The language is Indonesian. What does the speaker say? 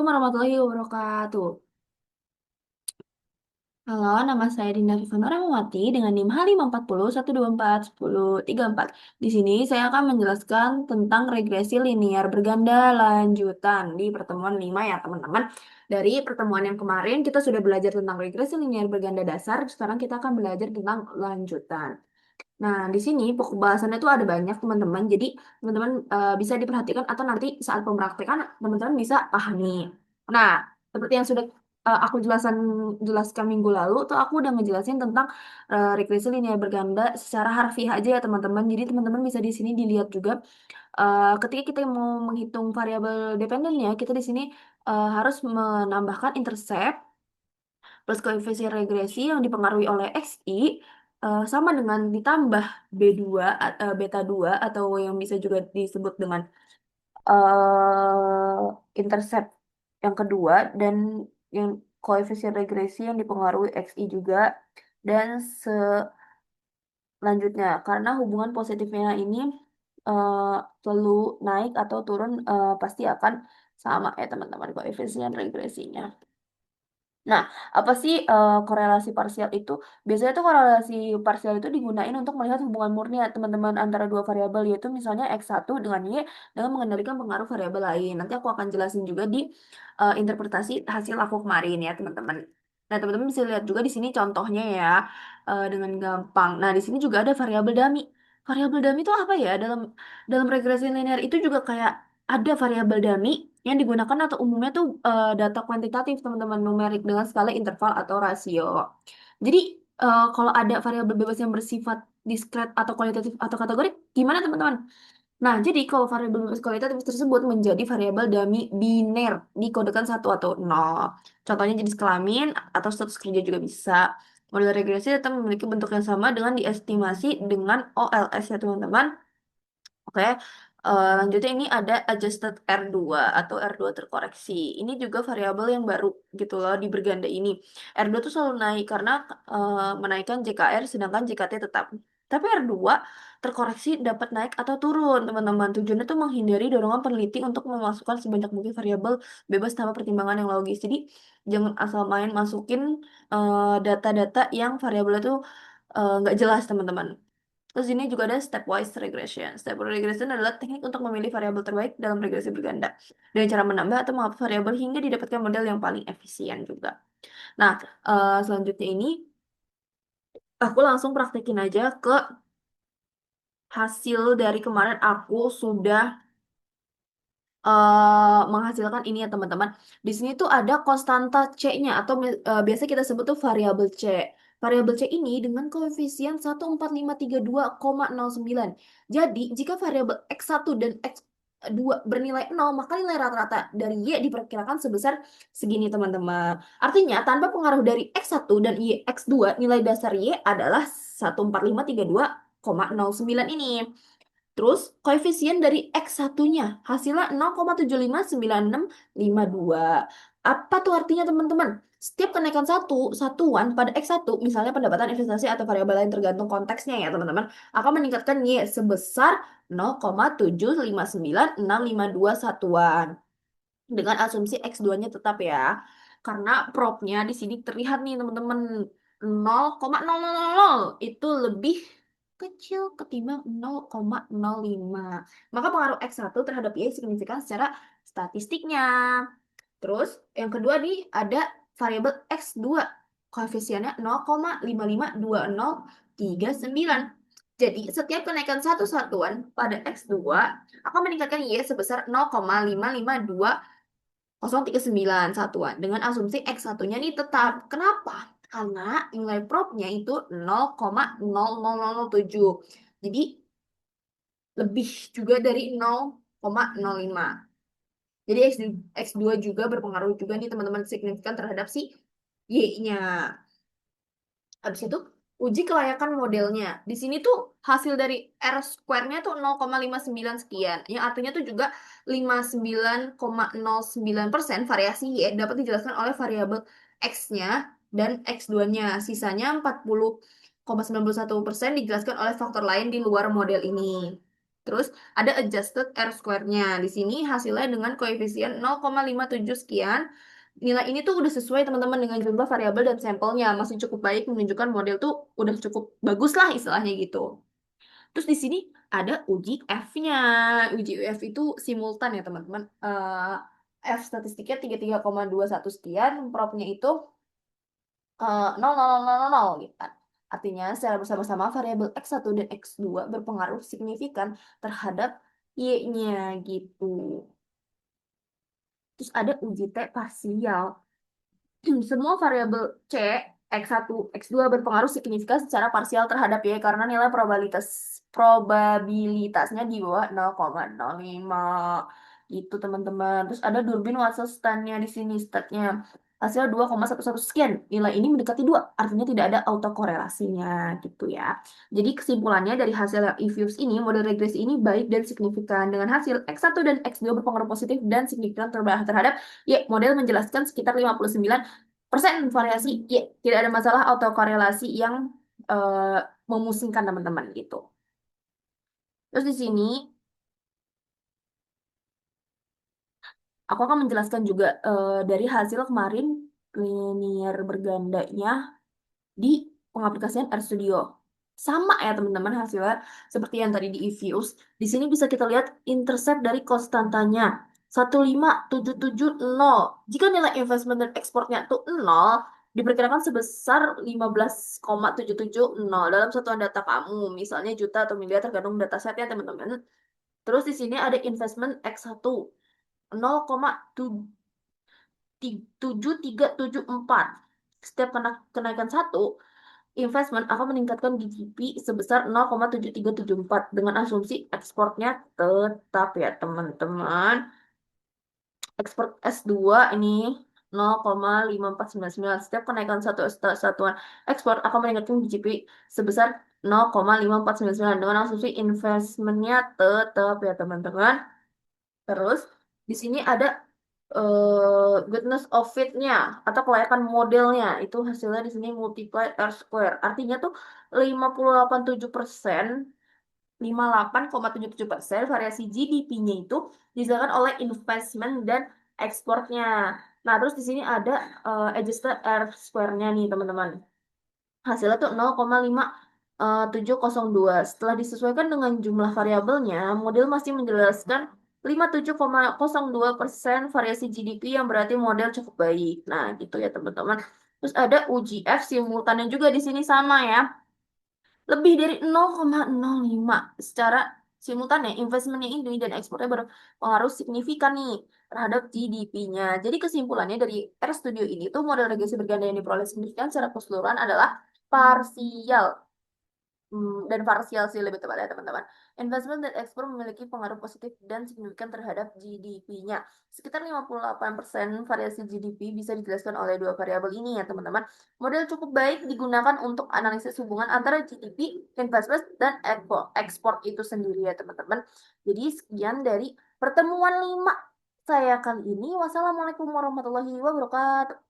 warahmatullahi wabarakatuh. Halo, nama saya Dinda Vivana Rahmawati dengan NIM H540124124. Di sini saya akan menjelaskan tentang regresi linear berganda lanjutan di pertemuan 5 ya teman-teman. Dari pertemuan yang kemarin kita sudah belajar tentang regresi linear berganda dasar, sekarang kita akan belajar tentang lanjutan. Nah, di sini pokok bahasannya itu ada banyak teman-teman. Jadi teman-teman bisa diperhatikan atau nanti saat pempraktikan teman-teman bisa pahami. Nah, seperti yang sudah aku jelaskan minggu lalu, tuh aku udah ngejelasin tentang regresi linear berganda secara harfiah aja ya teman-teman. Jadi teman-teman bisa di sini dilihat juga ketika kita mau menghitung variabel dependennya, kita di sini harus menambahkan intercept plus koefisien regresi yang dipengaruhi oleh XI sama dengan ditambah B2 beta 2 atau yang bisa juga disebut dengan intercept yang kedua dan yang koefisien regresi yang dipengaruhi XI juga dan selanjutnya karena hubungan positifnya ini eh, selalu naik atau turun pasti akan sama ya teman-teman koefisien regresinya. Nah, apa sih korelasi parsial itu? Biasanya tuh korelasi parsial itu digunain untuk melihat hubungan murni ya teman-teman antara dua variabel yaitu misalnya X1 dengan Y dengan mengendalikan pengaruh variabel lain. Nanti aku akan jelasin juga di interpretasi hasil aku kemarin ya teman-teman. Nah, teman-teman bisa lihat juga di sini contohnya ya dengan gampang. Nah, di sini juga ada variabel dummy. Variabel dummy itu apa ya? Dalam dalam regresi linear itu juga kayak ada variabel dummy yang digunakan atau umumnya tuh data kuantitatif teman-teman numerik dengan skala interval atau rasio. Jadi kalau ada variabel bebas yang bersifat diskret atau kualitatif atau kategorik, gimana teman-teman? Nah, jadi kalau variabel bebas kualitatif tersebut menjadi variabel dummy biner dikodekan satu atau 0. Contohnya jenis kelamin atau status kerja juga bisa. Model regresi tetap memiliki bentuk yang sama dengan diestimasi dengan OLS ya teman-teman. Oke, lanjutnya ini ada adjusted R2 atau R2 terkoreksi. Ini juga variabel yang baru gitu loh di berganda ini. R2 tuh selalu naik karena menaikkan JKR sedangkan JKT tetap. Tapi R2 terkoreksi dapat naik atau turun, teman-teman. Tujuannya tuh menghindari dorongan peneliti untuk memasukkan sebanyak mungkin variabel bebas tanpa pertimbangan yang logis. Jadi jangan asal main masukin data-data yang variabelnya tuh nggak jelas, teman-teman. Terus ini juga ada stepwise regression. Stepwise regression adalah teknik untuk memilih variabel terbaik dalam regresi berganda dengan cara menambah atau menghapus variabel hingga didapatkan model yang paling efisien juga. Nah, selanjutnya ini aku langsung praktekin aja ke hasil dari kemarin aku sudah menghasilkan ini ya teman-teman. Di sini tuh ada konstanta C-nya atau biasa kita sebut tuh variabel C. Variabel C ini dengan koefisien 14532,09. Jadi, jika variabel X1 dan X2 bernilai 0, maka nilai rata-rata dari Y diperkirakan sebesar segini teman-teman. Artinya, tanpa pengaruh dari X1 dan X2, nilai dasar Y adalah 14532,09 ini. Terus koefisien dari X1-nya hasilnya 0,759652. Apa tuh artinya teman-teman? Setiap kenaikan satuan pada X1, misalnya pendapatan investasi atau variabel lain tergantung konteksnya ya teman-teman, akan meningkatkan Y sebesar 0,759652 satuan. Dengan asumsi X2-nya tetap ya. Karena propnya di sini terlihat nih teman-teman 0,000 itu lebih kecil ketimbang 0,05. Maka pengaruh X1 terhadap Y signifikan secara statistiknya. Terus yang kedua nih ada variabel X2. Koefisiennya 0,5520039. Jadi setiap kenaikan satu satuan pada X2 akan meningkatkan Y sebesar 0,5520039 satuan dengan asumsi X1-nya nih tetap. Kenapa? Karena nilai propnya itu 0,00007. Jadi lebih juga dari 0,05. Jadi X2 juga berpengaruh juga nih teman-teman signifikan terhadap si Y-nya. Habis itu uji kelayakan modelnya. Di sini tuh hasil dari R square-nya tuh 0,59 sekian. Yang artinya tuh juga 59,09% variasi Y dapat dijelaskan oleh variabel X-nya dan X2-nya. Sisanya 40,91% dijelaskan oleh faktor lain di luar model ini. Terus ada adjusted R square-nya. Di sini hasilnya dengan koefisien 0,57 sekian. Nilai ini tuh udah sesuai teman-teman dengan jumlah variabel dan sampelnya. Masih cukup baik menunjukkan model tuh udah cukup bagus lah istilahnya gitu. Terus di sini ada uji F-nya. Uji F itu simultan ya teman-teman. F statistiknya 33,21 sekian, probnya itu 0,0000 gitu kan. Artinya secara bersama-sama variabel X1 dan X2 berpengaruh signifikan terhadap Y-nya gitu. Terus ada uji T parsial. Semua variabel C, X1, X2 berpengaruh signifikan secara parsial terhadap Y karena nilai probabilitasnya di bawah 0,05 gitu teman-teman. Terus ada Durbin Watson nya di sini statnya. Hasil 2,11 sekian. Nilai ini mendekati 2, artinya tidak ada autokorelasinya gitu ya. Jadi kesimpulannya dari hasil yang EViews ini, model regresi ini baik dan signifikan. Dengan hasil X1 dan X2 berpengaruh positif dan signifikan terhadap Y, model menjelaskan sekitar 59% variasi. Ya, tidak ada masalah autokorelasi yang eh, memusingkan teman-teman gitu. Terus di sini aku akan menjelaskan juga dari hasil kemarin linear bergandanya di pengaplikasian RStudio. Sama ya teman-teman hasilnya seperti yang tadi di eViews. Di sini bisa kita lihat intercept dari konstantanya 15770. Jika nilai investment dan ekspornya tuh 0, diperkirakan sebesar 15,770 dalam satuan data kamu. Misalnya juta atau miliar tergantung datasetnya teman-teman. Terus di sini ada investment X1 0,7374. Setiap kenaikan satu, investment akan meningkatkan GDP sebesar 0,7374 dengan asumsi ekspornya tetap ya teman-teman. Ekspor S2 ini 0,5499. Setiap kenaikan satu satuan ekspor akan meningkatkan GDP sebesar 0,5499 dengan asumsi investmentnya tetap ya teman-teman. Terus di sini ada goodness of fit-nya atau kelayakan modelnya. Itu hasilnya di sini multiply R square. Artinya tuh 58,7%, 58,77% variasi GDP-nya itu disebabkan oleh investment dan ekspornya. Nah, terus di sini ada adjusted R square-nya nih, teman-teman. Hasilnya tuh 0,5702. Setelah disesuaikan dengan jumlah variabelnya, model masih menjelaskan 57,02% variasi GDP yang berarti model cukup baik. Nah, gitu ya teman-teman. Terus ada UGF simultannya juga di sini sama ya. Lebih dari 0,05 secara simultan ya, investmentnya ini dan ekspornya berpengaruh signifikan nih terhadap GDP-nya. Jadi kesimpulannya dari RStudio ini tuh model regresi berganda yang diperoleh signifikan secara keseluruhan adalah parsial. Dan parsial sih lebih tepatnya teman-teman. Investment dan ekspor memiliki pengaruh positif dan signifikan terhadap GDP-nya. Sekitar 58% variasi GDP bisa dijelaskan oleh dua variabel ini ya teman-teman. Model cukup baik digunakan untuk analisis hubungan antara GDP, investment, dan ekspor itu sendiri ya teman-teman. Jadi sekian dari pertemuan 5 saya kali ini. Wassalamualaikum warahmatullahi wabarakatuh.